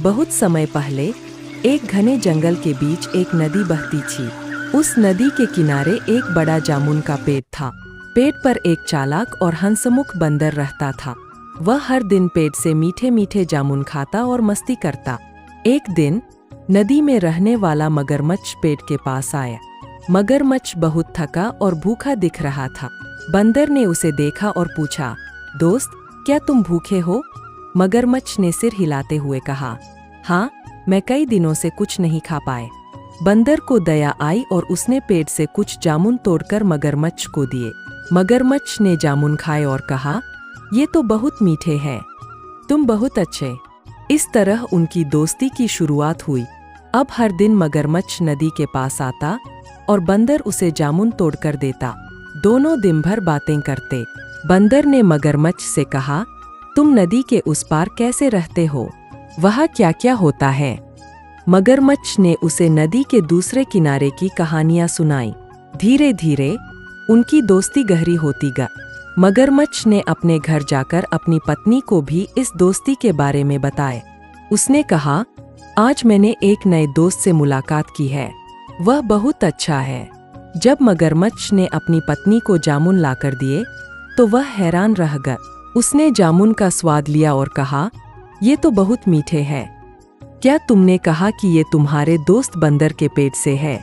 बहुत समय पहले एक घने जंगल के बीच एक नदी बहती थी। उस नदी के किनारे एक बड़ा जामुन का पेड़ था। पेड़ पर एक चालाक और हंसमुख बंदर रहता था। वह हर दिन पेड़ से मीठे मीठे जामुन खाता और मस्ती करता। एक दिन नदी में रहने वाला मगरमच्छ पेड़ के पास आया। मगरमच्छ बहुत थका और भूखा दिख रहा था। बंदर ने उसे देखा और पूछा, दोस्त, क्या तुम भूखे हो? मगरमच्छ ने सिर हिलाते हुए कहा, हाँ, मैं कई दिनों से कुछ नहीं खा पाए। बंदर को दया आई और उसने पेड़ से कुछ जामुन तोड़कर मगरमच्छ को दिए। मगरमच्छ ने जामुन खाए और कहा, ये तो बहुत मीठे हैं, तुम बहुत अच्छे। इस तरह उनकी दोस्ती की शुरुआत हुई। अब हर दिन मगरमच्छ नदी के पास आता और बंदर उसे जामुन तोड़कर देता। दोनों दिन भर बातें करते। बंदर ने मगरमच्छ से कहा, तुम नदी के उस पार कैसे रहते हो? वहाँ क्या क्या होता है? मगरमच्छ ने उसे नदी के दूसरे किनारे की कहानियां सुनाई। धीरे धीरे उनकी दोस्ती गहरी होती गई। मगरमच्छ ने अपने घर जाकर अपनी पत्नी को भी इस दोस्ती के बारे में बताए। उसने कहा, आज मैंने एक नए दोस्त से मुलाकात की है, वह बहुत अच्छा है। जब मगरमच्छ ने अपनी पत्नी को जामुन लाकर दिए तो वह हैरान रह गया। उसने जामुन का स्वाद लिया और कहा, ये तो बहुत मीठे हैं। क्या तुमने कहा कि ये तुम्हारे दोस्त बंदर के पेट से है?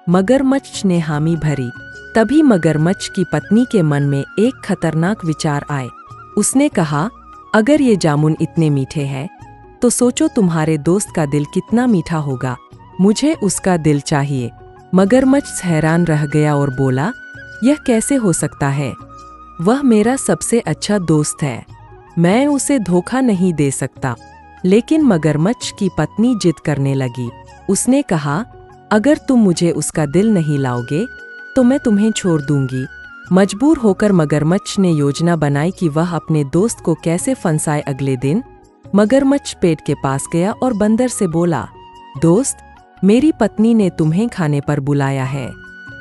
मगरमच्छ ने हामी भरी। तभी मगरमच्छ की पत्नी के मन में एक खतरनाक विचार आए। उसने कहा, अगर ये जामुन इतने मीठे हैं तो सोचो तुम्हारे दोस्त का दिल कितना मीठा होगा। मुझे उसका दिल चाहिए। मगरमच्छ हैरान रह गया और बोला, यह कैसे हो सकता है? वह मेरा सबसे अच्छा दोस्त है, मैं उसे धोखा नहीं दे सकता। लेकिन मगरमच्छ की पत्नी जिद करने लगी। उसने कहा, अगर तुम मुझे उसका दिल नहीं लाओगे तो मैं तुम्हें छोड़ दूंगी। मजबूर होकर मगरमच्छ ने योजना बनाई कि वह अपने दोस्त को कैसे फंसाए। अगले दिन मगरमच्छ पेड़ के पास गया और बंदर से बोला, दोस्त, मेरी पत्नी ने तुम्हें खाने पर बुलाया है।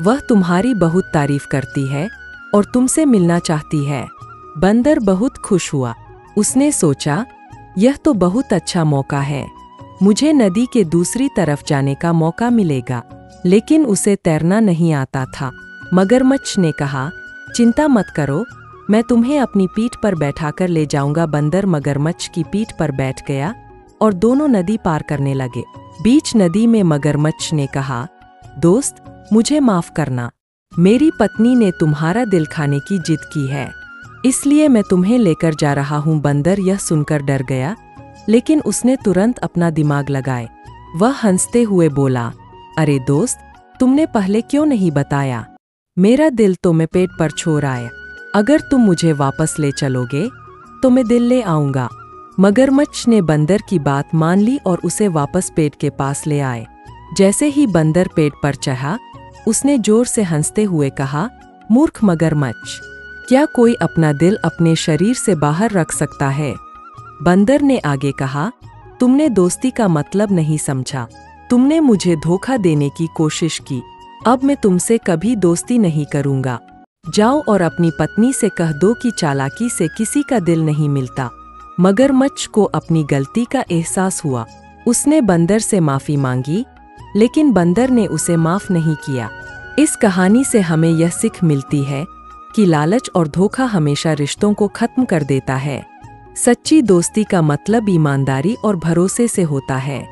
वह तुम्हारी बहुत तारीफ करती है और तुमसे मिलना चाहती है। बंदर बहुत खुश हुआ। उसने सोचा, यह तो बहुत अच्छा मौका है, मुझे नदी के दूसरी तरफ जाने का मौका मिलेगा। लेकिन उसे तैरना नहीं आता था। मगरमच्छ ने कहा, चिंता मत करो, मैं तुम्हें अपनी पीठ पर बैठाकर ले जाऊंगा। बंदर मगरमच्छ की पीठ पर बैठ गया और दोनों नदी पार करने लगे। बीच नदी में मगरमच्छ ने कहा, दोस्त, मुझे माफ करना, मेरी पत्नी ने तुम्हारा दिल खाने की जिद की है, इसलिए मैं तुम्हें लेकर जा रहा हूँ। बंदर यह सुनकर डर गया, लेकिन उसने तुरंत अपना दिमाग लगाए। वह हंसते हुए बोला, अरे दोस्त, तुमने पहले क्यों नहीं बताया? मेरा दिल तो मैं पेट पर छोड़ आया। अगर तुम मुझे वापस ले चलोगे तो मैं दिल ले आऊंगा। मगरमच्छ ने बंदर की बात मान ली और उसे वापस पेट के पास ले आए। जैसे ही बंदर पेट पर चढ़ा, उसने जोर से हंसते हुए कहा, मूर्ख मगरमच्छ, क्या कोई अपना दिल अपने शरीर से बाहर रख सकता है? बंदर ने आगे कहा, तुमने दोस्ती का मतलब नहीं समझा। तुमने मुझे धोखा देने की कोशिश की। अब मैं तुमसे कभी दोस्ती नहीं करूंगा। जाओ और अपनी पत्नी से कह दो कि चालाकी से किसी का दिल नहीं मिलता। मगरमच्छ को अपनी गलती का एहसास हुआ। उसने बंदर से माफी मांगी, लेकिन बंदर ने उसे माफ नहीं किया। इस कहानी से हमें यह सीख मिलती है कि लालच और धोखा हमेशा रिश्तों को खत्म कर देता है। सच्ची दोस्ती का मतलब ईमानदारी और भरोसे से होता है।